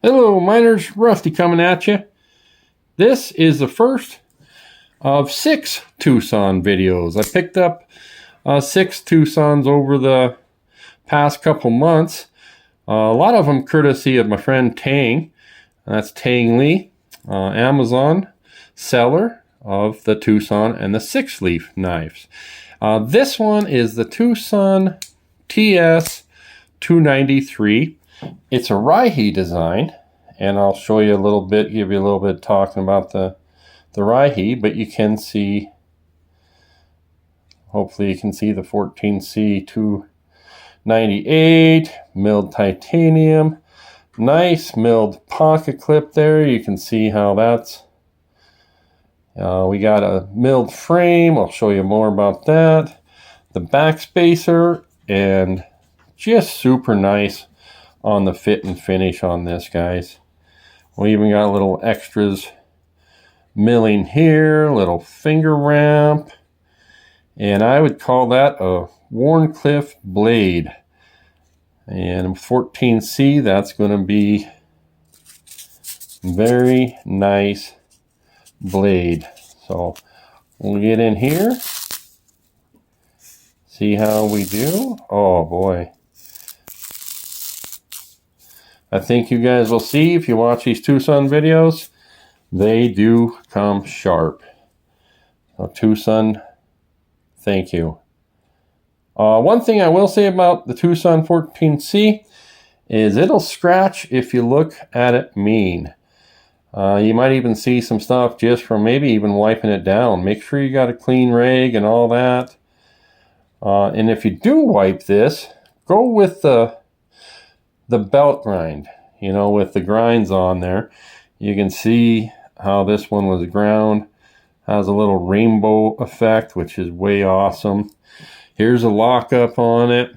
Hello miners, Rusty coming at you. This is the first of 6 Twosun videos. I picked up 6 Twosuns over the past couple months. A lot of them courtesy of my friend Tang. That's Tang Lee, Amazon seller of the Twosun and the 6-leaf knives. This one is the Twosun TS298. It's a Rihe design, and I'll show you a little bit, give you a little bit talking about the Rihe, but you can see, hopefully you can see the 14C 298, milled titanium, nice milled pocket clip there. You can see how that's, we got a milled frame. I'll show you more about that. The back spacer, and just super nice on the fit and finish on this, guys. We even got little extras milling here, little finger ramp, and I would call that a Wharncliffe blade. And 14C, that's going to be very nice blade. So we'll get in here, see how we do. Oh boy, I think you guys will see if you watch these Twosun videos, they do come sharp. So Twosun, thank you. One thing I will say about the Twosun 14C is it'll scratch if you look at it mean. You might even see some stuff just from maybe even wiping it down. Make sure you got a clean rag and all that. And if you do wipe this, go with the belt grind, you know, with the grinds on there. You can see how this one was ground. Has a little rainbow effect, which is way awesome. Here's a lockup on it.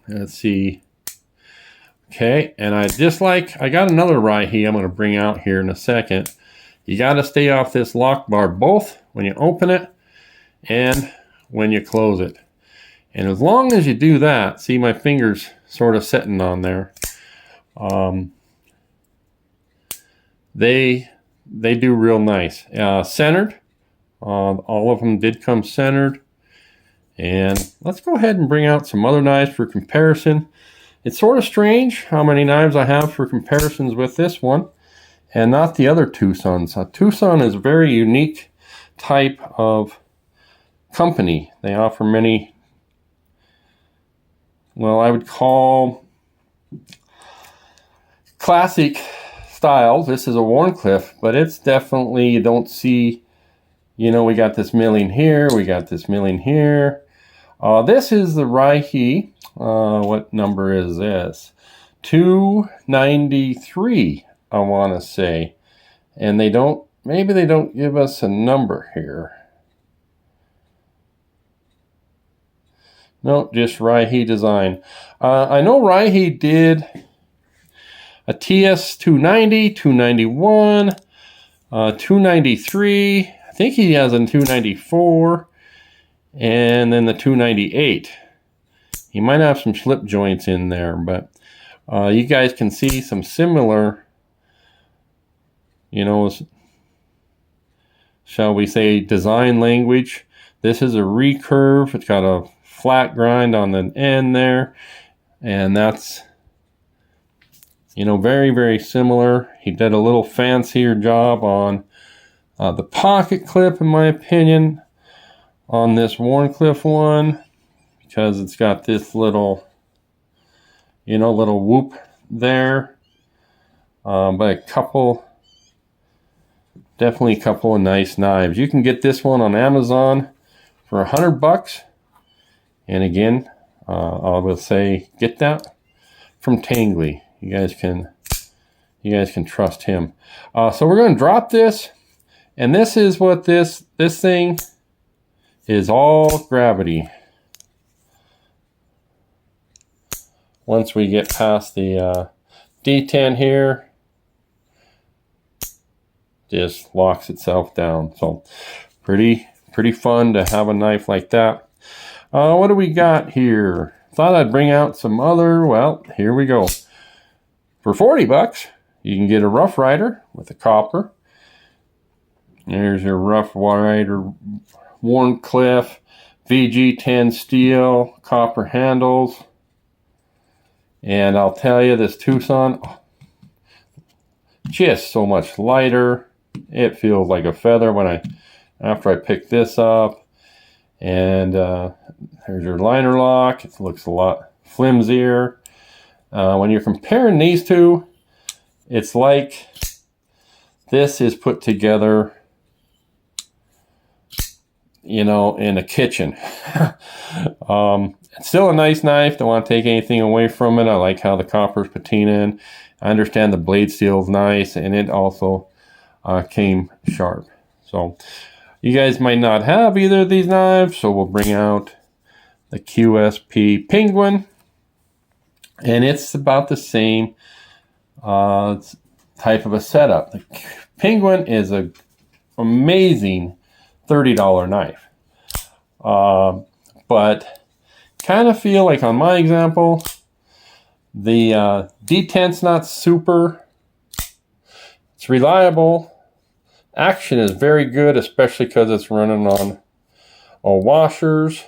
Let's see. Okay, and I got another Rihe I'm going to bring out here in a second. You got to stay off this lock bar both when you open it and when you close it. And as long as you do that, see my fingers sort of sitting on there. They do real nice. Centered. All of them did come centered. And let's go ahead and bring out some other knives for comparison. It's sort of strange how many knives I have for comparisons with this one and not the other Twosuns. Twosun is a very unique type of company. They offer many, well, I would call classic styles. This is a Wharncliffe, but it's definitely, you don't see, you know, we got this milling here, we got this milling here. This is the Rihe. What number is this? 293, I want to say. And they don't, maybe they don't give us a number here. No, just Rihe design. I know Rihe did a TS290, 291, 293. I think he has a 294, and then the 298. He might have some slip joints in there, but you guys can see some similar, you know, shall we say, design language. This is a recurve. It's got a flat grind on the end there, and that's, you know, very, very similar. He did a little fancier job on the pocket clip, in my opinion, on this Wharncliffe one, because it's got this little, you know, little whoop there. But definitely a couple of nice knives. You can get this one on Amazon for $100. And again, I will say, get that from Tang Lee. You guys can trust him. So we're going to drop this, and this is what this thing is, all gravity. Once we get past the detent here, just locks itself down. So pretty fun to have a knife like that. What do we got here? Thought I'd bring out some other, well, here we go. for 40 bucks, you can get a Rough Rider with a copper. There's your Rough Rider Wharncliffe VG10 steel, copper handles. And I'll tell you, this Twosun, just so much lighter. It feels like a feather after I pick this up. And there's your liner lock. It looks a lot flimsier. When you're comparing these two, it's like this is put together, you know, in a kitchen. It's still a nice knife. Don't want to take anything away from it. I like how the copper's patinaed. I understand the blade steel is nice, and it also came sharp. So you guys might not have either of these knives, so we'll bring out the QSP Penguin, and it's about the same type of a setup. The Penguin is an amazing $30 knife, but kind of feel like on my example, the detent's not super. It's reliable. Action is very good, especially because it's running on washers.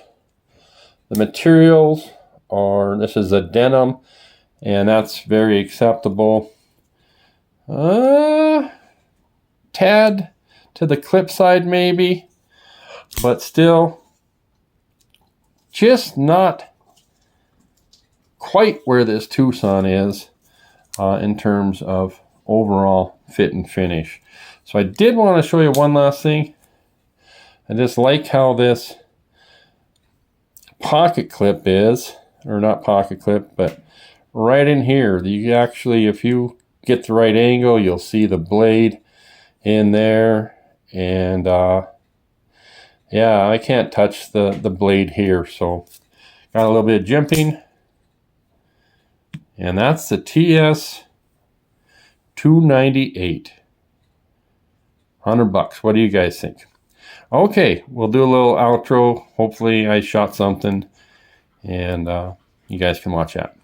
The materials this is a denim, and that's very acceptable. Tad to the clip side maybe, but still just not quite where this Twosun is in terms of overall fit and finish. So I did want to show you one last thing. I just like how this pocket clip is, or not pocket clip, but right in here. You actually, if you get the right angle, you'll see the blade in there. And yeah, I can't touch the blade here, so got a little bit of jimping. And that's the TS298. $100. What do you guys think? Okay, we'll do a little outro. Hopefully I shot something, and you guys can watch that.